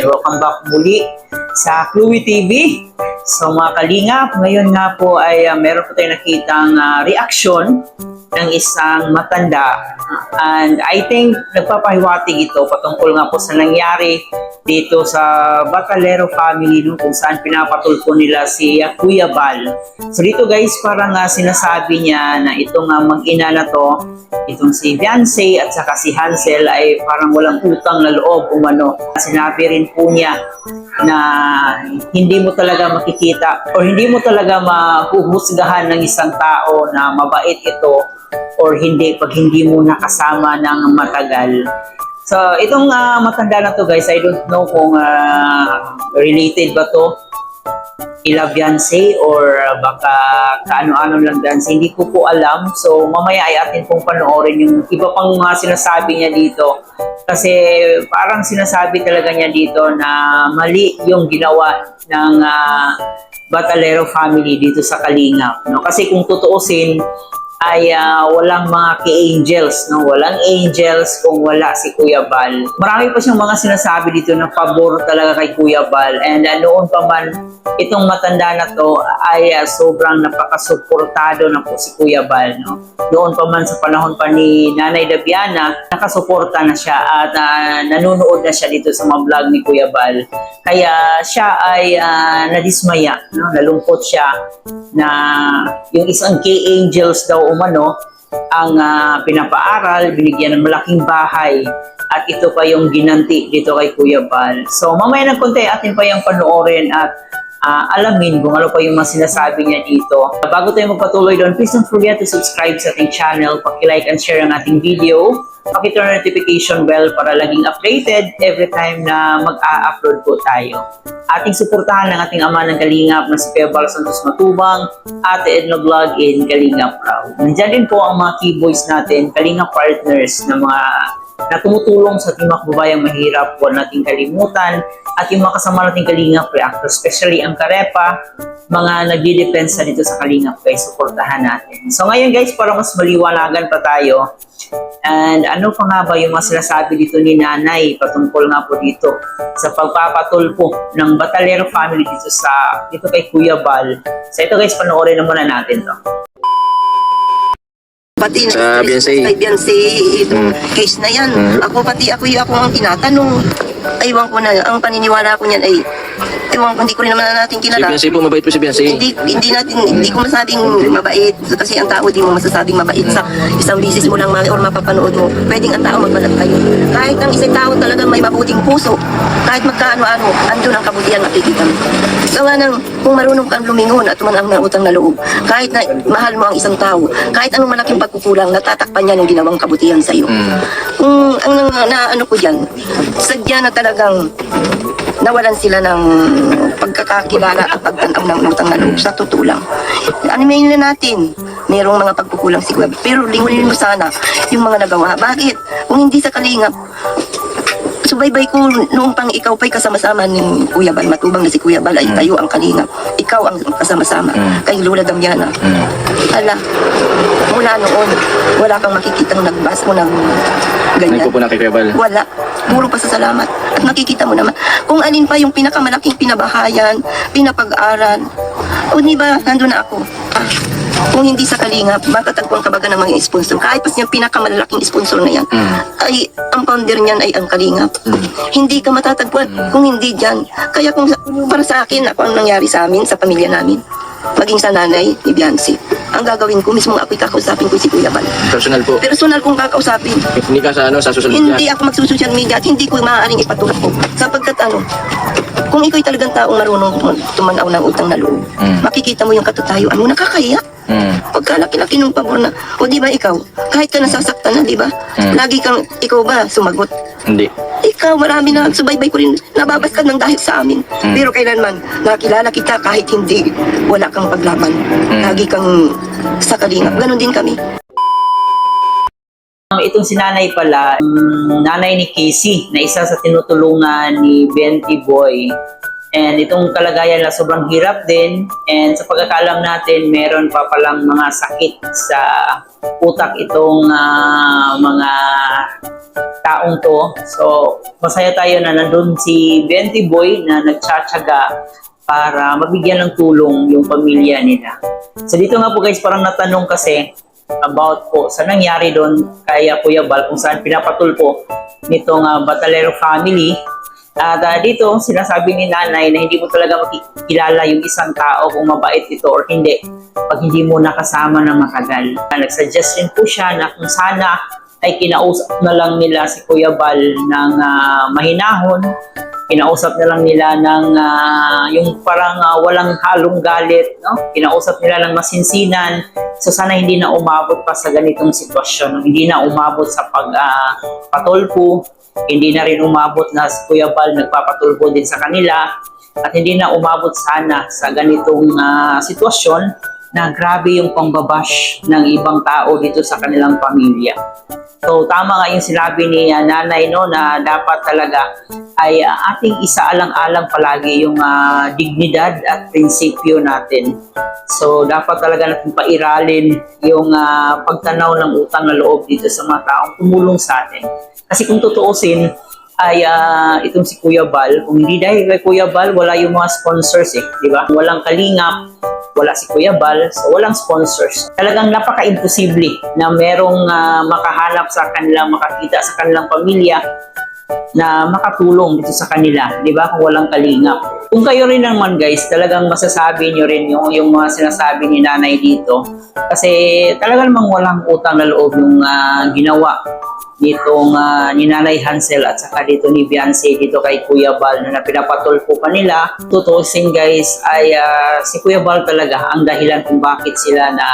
Welcome back muli sa Chloe TV. So mga kalingap, ngayon nga po ay meron po tayong nakitang reaction ng isang matanda. And I think nagpapahiwatig ito patungkol nga po sa nangyari dito sa Batalero family kung saan pinapatulpo nila si Kuya Bal. So dito guys, parang sinasabi niya na itong mag-ina na to, itong si Beyonce at saka si Hansel ay parang walang utang na loob umano. Sinabi rin po niya na hindi mo talaga makikita o hindi mo talaga mahuhusgahan ng isang tao na mabait ito or hindi pag hindi mo nakasama ng matagal. So itong matanda na to guys, I don't know kung related ba to ila Beyonce or baka kaano-ano lang dance. Hindi ko po alam. So mamaya ay atin pong panoorin yung iba pang sinasabi niya dito. Kasi parang sinasabi talaga niya dito na mali yung ginawa ng Batalero family dito sa Kalingap. No? Kasi kung tutuusin, ay walang mga ki-angels, no? Walang angels kung wala si Kuya Bal. Marami pa siyang mga sinasabi dito na pabor talaga kay Kuya Bal. And noon pa man, itong matanda na to ay sobrang napakasuportado na po si Kuya Bal, no? Noon pa man sa panahon pa ni Nanay Dabiana, nakasuporta na siya at nanonood na siya dito sa mga vlog ni Kuya Bal. Kaya siya ay nadismaya, no? Nalungkot siya na yung isang K-angels daw umano ang pinapaaral, binigyan ng malaking bahay at ito pa yung ginanti dito kay Kuya Bal. So mamaya ng konti atin pa yung panoorin at alamin kung ano pa yung mga sinasabi niya dito. Bago tayo magpatuloy doon, please don't forget to subscribe sa ating channel, paki-like and share ang ating video, paki-turn notification bell para laging updated every time na mag-a-upload po tayo. Ating suportahan ng ating ama ng Kalingap na si Kuya Bal Santos Matubang, Ate Edna Vlog in Kalingap Proud. Nandiyan din po ang mga key boys natin, Kalingap partners na mga na tumutulong sa ating mga kababayang mahirap, huwag nating kalimutan, at yung mga kasama nating Kalingap reactor, especially ang Karepa, mga nagdidepensa dito sa Kalingap, guys, suportahan natin. So ngayon guys, para mas maliwanagan pa tayo, and ano pa nga ba yung mga sinasabi dito ni Nanay patungkol nga po dito sa pagpapatulpo ng Batalero family dito kay Kuya Bal. So ito guys, panoorin na muna natin to. Pati sa Beyonce. Kay Beyonce, case na yan. Ako ang tinatanong. Aywan ko na, ang paniniwala ko niyan ay, hindi ko rin naman natin Si kilala. Beyonce po, mabait po si Beyonce. Hindi ko masabing mabait. Kasi ang tao di mo masasabing mabait sa isang bisis mo lang or mapapanood mo. Pwedeng ang tao magbalag kayo. Kahit ang isang tao talagang may mabuting puso, kahit magkaano-ano, andun ang kabutihan makikita mo. Gawa ng, kung marunong kang lumingon at tumanang na utang na loob, kahit na mahal mo ang isang tao, kahit anong malaking pagkukulang, natatakpan niya ng ginawang kabutihan sa iyo. Kung ang naano ko dyan, sadya na talagang nawalan sila ng pagkakakilala at pagtanaw ng utang na loob. Sa totoo lang. Animayin na natin. Merong mga pagkukulang si Kuya. Pero lingunin mo sana yung mga nagawa. Bakit? Kung hindi sa Kalingap, subaybay ko noong pang ikaw pa'y kasama-sama ni Kuya Bal Matubang na si Kuya Bal ay tayo ang Kalingap. Ikaw ang kasama-sama. Kay Lola Damiana. Ala, mula noon, wala kang makikitang nagbas mo ng ganyan. Nagpo po na kay Kuya Bal. Wala. Puro pasasalamat. At nakikita mo naman kung alin pa yung pinakamalaking pinabahayan, pinapag-aral. O di ba, nandun na ako. Kung hindi sa Kalingap, matatagpuan ka baga ng mga sponsor. Kahit pa siyang pinakamalaking sponsor na yan, ay ang founder niyan ay ang Kalingap. Hindi ka matatagpuan kung hindi dyan. Kaya kung para sa akin, ako ang nangyari sa amin, sa pamilya namin, maging sa nanay ni Beyonce, ang gagawin ko, mismo ako'y kakausapin ko si Kuya Bal. Personal po. Personal kong kakausapin. Hindi ka sa social media. Hindi ako magsusocial media at hindi ko maaaring ipatulak ko. Sapagkat kung ikaw'y talagang taong marunong tumanaw ng utang na loob, makikita mo yung katutayuan mo, nakakahiya. Pagkalaki-laki ng pabor na, o di ba ikaw, kahit ka nasasaktan na, di ba? Lagi kang, ikaw ba, sumagot? Hindi. Ikaw, marami na, subaybay ko rin, nababas ka ng dahil sa amin. Pero kailanman, nakilala kita kahit hindi, wala kang paglaban. Lagi kang sa Kalingap. Ganon din kami. Itong si Nanay pala, nanay ni Casey, na isa sa tinutulungan ni Benty Boy. And itong kalagayan na sobrang hirap din. And sa pagkakalam natin, meron pa palang mga sakit sa utak itong mga taong to. So, masaya tayo na nandun si Bente Boy na nagtsatsaga para mabigyan ng tulong yung pamilya nila. So dito nga po guys, parang natanong kasi about po sa nangyari doon kay Kuya Bal, kung saan pinapatulpo nitong Batalero family. At dito sinasabi ni nanay na hindi mo talaga makikilala yung isang tao kung mabait ito or hindi pag hindi mo nakasama ng matagal. Nagsuggest rin po siya na kung sana ay kinausap na lang nila si Kuya Bal ng mahinahon, kinausap na lang nila ng yung parang walang halong galit, no? Kinausap nila ng masinsinan. So sana hindi na umabot pa sa ganitong sitwasyon, hindi na umabot sa pagpatulpo, hindi na rin umabot na si Kuya Bal nagpapatulpo din sa kanila, at hindi na umabot sana sa ganitong sitwasyon na grabe yung pangbabash ng ibang tao dito sa kanilang pamilya. So tama nga yung sinabi ni nanay, no, na dapat talaga ay ating isaalang-alang palagi yung dignidad at prinsipyo natin. So dapat talaga natin pairalin yung pagtanaw ng utang na loob dito sa mga taong tumulong sa atin. Kasi kung tutuusin ay itong si Kuya Bal, kung hindi dahil kay Kuya Bal, wala yung mga sponsors di ba? Walang kalingap, wala si Kuya Bal, so walang sponsors. Talagang napaka-imposible na merong makahanap sa kanila, makakita sa kanilang pamilya na makatulong dito sa kanila, di ba? Kung walang kalingap. Kung kayo rin naman guys, talagang masasabi nyo rin yung mga sinasabi ni nanay dito. Kasi talagang namang walang utang na loob yung ginawa nitong ni Nanay Hansel at saka dito ni Beyonce dito kay Kuya Bal na pinapatulpo pa nila. Tutusin guys ay si Kuya Bal talaga ang dahilan kung bakit sila na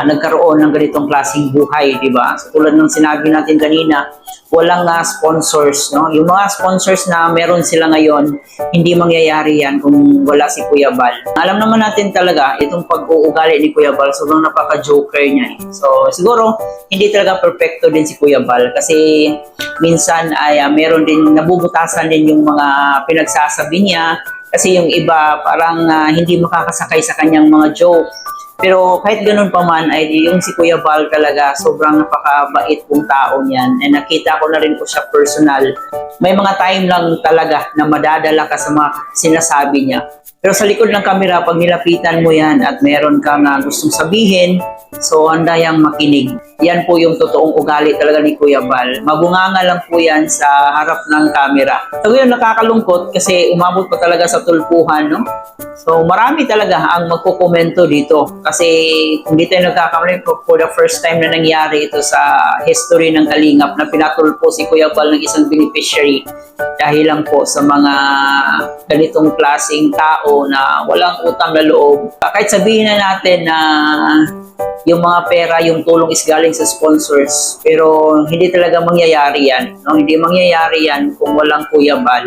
nagkaroon ng ganitong klaseng buhay, di ba? So, tulad ng sinabi natin kanina, walang sponsors, no? Yung mga sponsors na meron sila ngayon, hindi mangyayari yan kung wala si Kuya Bal. Alam naman natin talaga itong pag-uugali ni Kuya Bal, sobrang napaka-joker niya. So siguro hindi talaga perfecto din si Kuya Bal kasi minsan ay meron din, nabubutasan din yung mga pinagsasabi niya kasi yung iba parang hindi makakasakay sa kanyang mga joke. Pero kahit ganun pa man, ay yung si Kuya Bal talaga, sobrang napakabait pong tao niyan. And nakita ko na rin po siya personal. May mga time lang talaga na madadala ka sa mga sinasabi niya. Pero sa likod ng kamera, pag nilapitan mo yan at meron kang gustong sabihin, so handa yang makinig. Yan po yung totoong ugali talaga ni Kuya Bal. Mabunganga lang po yan sa harap ng kamera. So yun, nakakalungkot kasi umabot pa talaga sa tulpuhan, no? So marami talaga ang magkukomento dito kasi hindi tayo nagkakamali for the first time na nangyari ito sa history ng Kalingap na pinatulpo si Kuya Bal ng isang beneficiary dahil lang po sa mga ganitong klaseng tao na walang utang na loob. Kahit sabihin na natin na yung mga pera, yung tulong is galing sa sponsors, pero hindi talaga mangyayari yan, no? Hindi mangyayari yan kung walang Kuya Bal.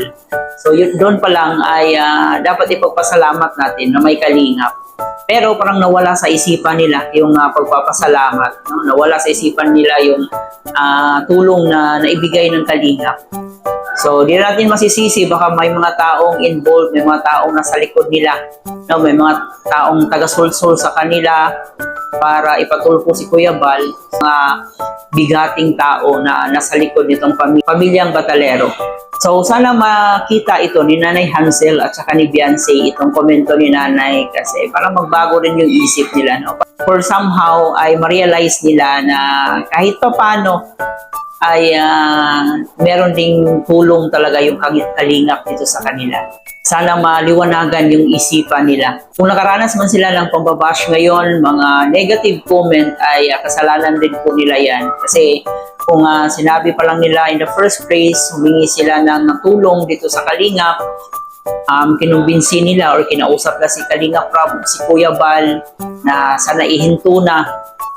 So doon pa lang ay dapat ipagpasalamat natin na may Kalingap. Pero parang nawala sa isipan nila yung pagpapasalamat, no? Nawala sa isipan nila yung tulong na naibigay ng Kalingap. So, di natin masisisi, baka may mga taong involved, may mga taong nasa likod nila, no? May mga taong taga-sulsul sa kanila para ipatulpo si Kuya Bal, mga bigating tao na nasa likod nitong pamilyang Batalero. So, sana makita ito ni Nanay Hansel at saka ni Beyonce, itong komento ni Nanay, kasi parang magbago rin yung isip nila, no? For somehow ay ma-realize nila na kahit pa paano ay meron ding tulong talaga yung Kalingap dito sa kanila. Sana maliwanagan yung isipan nila. Kung nakaranas man sila ng pambabash ngayon, mga negative comment, ay kasalanan din po nila yan. Kasi kung sinabi pa lang nila in the first place, humingi sila ng tulong dito sa Kalingap, kinumbinsi nila or kinausap na si Kalingap Rob, si Kuya Bal, na sana ihinto na.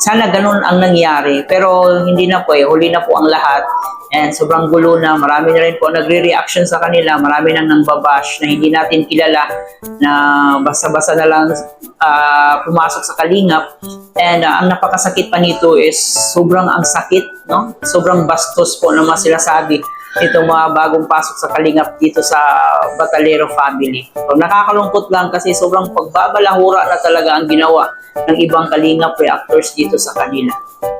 Sana ganun ang nangyari, pero hindi na po huli na po ang lahat. And sobrang gulo na, marami na rin po nagre-reaction sa kanila, marami nang nangbabash na hindi natin kilala, na basta-basta na lang pumasok sa Kalingap. And ang napakasakit pa nito is sobrang ang sakit, no? Sobrang bastos po na mga sinasabi itong mga bagong pasok sa Kalingap dito sa Batalero family. So, nakakalungkot lang kasi sobrang pagbabalahura na talaga ang ginawa ng ibang Kalingap reactors dito sa kanila.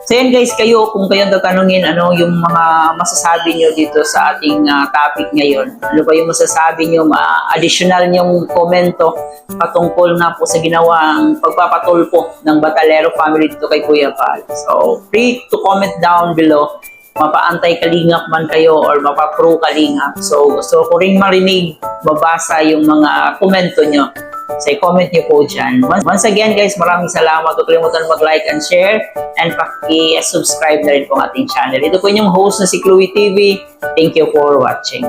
So yan guys, kayo, kung kayong tatanungin ano yung mga masasabi nyo dito sa ating topic ngayon, ano ba yung masasabi nyo, additional nyong komento patungkol nga po sa ginawang pagpapatulpo ng Batalero family dito kay Kuya Val. So free to comment down below, mapa-antay Kalingap man kayo or mapa-pro Kalingap. So gusto ko rin marinig, mabasa yung mga komento nyo. So, comment niyo po dyan. Once again, guys, maraming salamat. Huwag kalimutan mag-like and share and paki-subscribe na rin po ang ating channel. Ito po yung host na si Chloe TV. Thank you for watching.